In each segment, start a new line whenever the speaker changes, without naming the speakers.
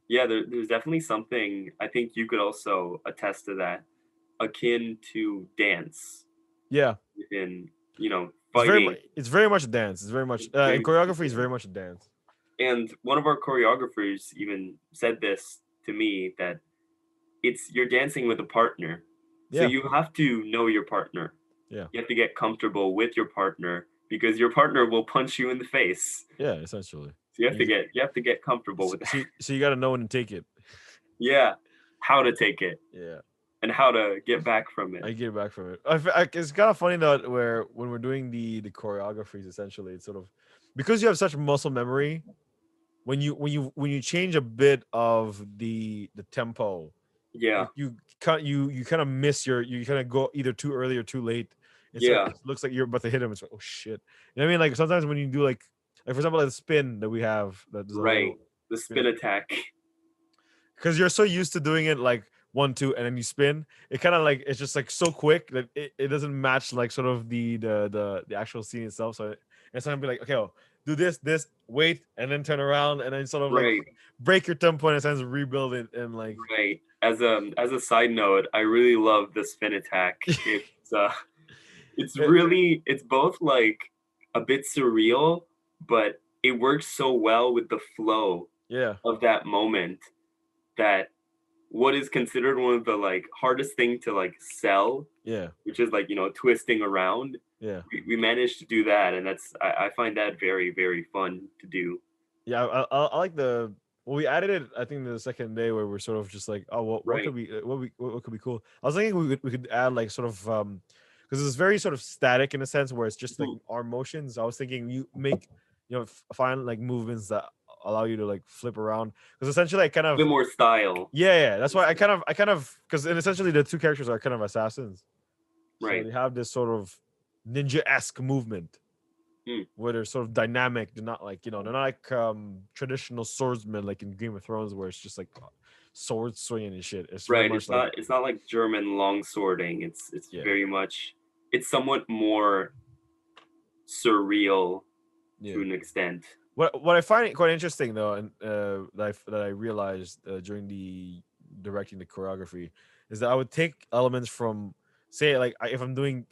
Yeah, there's definitely something I think you could also attest to that, akin to dance
Yeah,
in, fighting.
it's very much a dance. It's very much
It's very
and
much
choreography
a
is very
dance.
much a dance.
And one of our choreographers even said this to me that it's you're dancing with a partner. So
Yeah,
you have to know your partner.
yeah,
You have to get comfortable with your partner because your partner will punch you in the face.
yeah. Essentially,
So
you,
you have to get comfortable with that.
so you got to know when to take it.
Yeah. How to take it
Yeah,
and how to get back from it.
I get back from it. It's kind of funny though, where when we're doing the choreographies, essentially, it's sort of because you have such muscle memory. When you change a bit of the tempo,
Yeah.
you kind of miss you kind of go either too early or too late.
Yeah.
It looks like you're about to hit him. It's like, oh shit. You know what I mean? Like sometimes when you do like for example, like the spin that we have, that there's a
Right.
little
The
spin,
spin attack.
because you're so used to doing it like 1 2 and then you spin. It kind of like it's just like so quick that it doesn't match like sort of the actual scene itself. So it's gonna be like, okay, oh, do this, wait, and then turn around and then sort of like
Right.
break your tempo in a sense, rebuild it, and like
Right. As a side note, I really love the spin attack. It's
it,
really it's both like a bit surreal, but it works so well with the flow
yeah,
of that moment that what is considered one of the like hardest thing to like sell,
yeah,
which is like, twisting around.
yeah.
We managed to do that, and I find that very, very fun to do.
Yeah, I like the well, we added it. I think the second day where we're sort of just like, oh, what could
Right.
be what could be cool. I was thinking we could add like sort of because it's very sort of static in a sense where it's just like
Mhm.
our motions. I was thinking you make find like movements that allow you to like flip around because essentially I kind
A bit
of
more style.
yeah, that's why I kind of because essentially the two characters are kind of assassins, so
Right.
they have this sort of ninja esque movement
Mm.
where they're sort of dynamic. They're not like they're not like traditional swordsmen like in Game of Thrones where it's just like sword swinging and shit. It's very
Right.
much like
It's not like German long swording. It's
yeah,
very much it's somewhat more surreal
yeah.
to an extent.
What I find quite interesting though, and that I realized during the directing the choreography, is that I would take elements from say like if I'm doing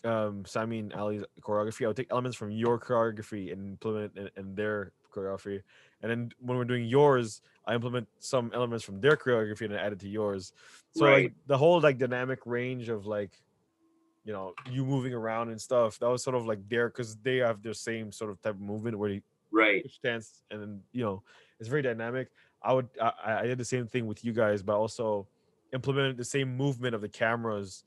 Sammy and Ali's choreography, I would take elements from your choreography and implement it in their choreography, and then when we're doing yours, I implement some elements from their choreography and I add it to yours. So like
Right.
the whole like dynamic range of like you moving around and stuff, that was sort of like there because they have their same sort of type of movement where they
Right.
stance and then it's very dynamic. I did the same thing with you guys, but also implemented the same movement of the cameras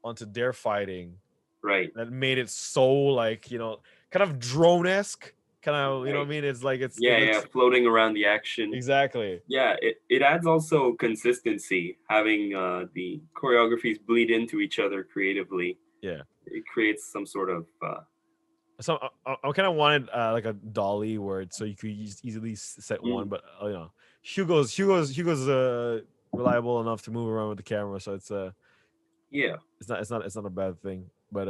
onto their fighting
Right.
that made it so like kind of drone-esque, kind of what I
Right.
mean. It's like it
Yeah, yeah,
looks
floating around the action.
exactly.
Yeah, it adds also consistency, having, the choreographies bleed into each other creatively.
Yeah,
It creates some sort of,
so I kind of wanted like a dolly where so you could easily set one,
mm,
but Hugo's reliable enough to move around with the camera, so
yeah,
it's not a bad thing. But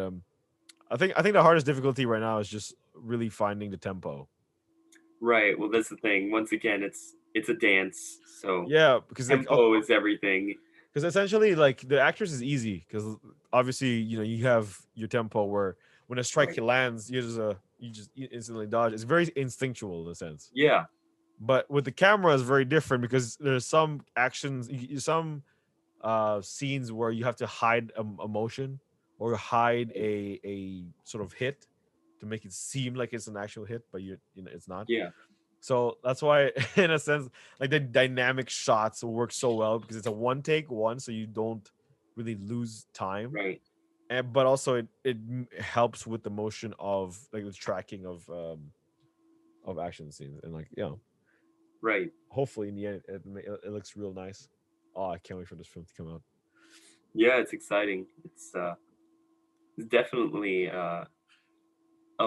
I think the hardest difficulty right now is just really finding the tempo.
right, well, that's the thing. Once again, it's a dance, so
Yeah, because
tempo is everything.
essentially like the actress is easy because obviously you have your tempo where when a strike
Right.
lands you just instantly dodge. It's very instinctual in a sense.
Yeah,
But with the camera is very different because there's some actions, some scenes where you have to hide a motion or hide
right,
a sort of hit to make it seem like it's an actual hit, but it's not.
yeah,
So that's why, in a sense, like the dynamic shots work so well because it's a one take one, so you don't really lose time,
right,
and but also it helps with the motion of like the tracking of action scenes and like
right.
hopefully in the end it looks real nice. Oh, I can't wait for this film to come out.
Yeah, it's exciting. It's definitely, a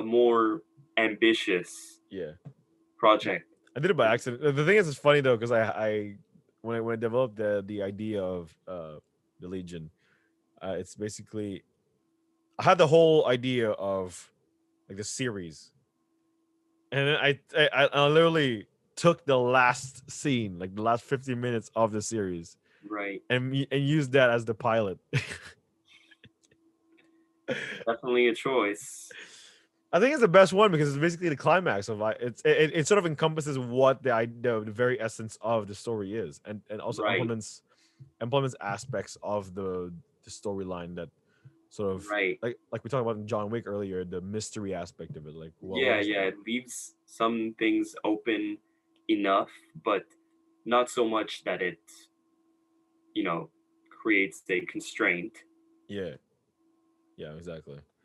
more ambitious
Yeah,
project.
I did it by accident. The thing is, it's funny though because I when I developed the idea of the Legion, it's basically I had the whole idea of like the series, and then I literally took the last scene, like the last 50 minutes of the series,
Right.
and used that as the pilot.
Definitely a choice.
I think it's the best one because it's basically the climax of like it sort of encompasses what the very essence of the story is, and also
Right.
implements aspects of the storyline that sort of
Right.
like we talked about in John Wick earlier, the mystery aspect of it. Like, well, what
Yeah,
is
yeah, it leaves some things open enough, but not so much that it, you know, creates a constraint.
yeah, yeah, exactly.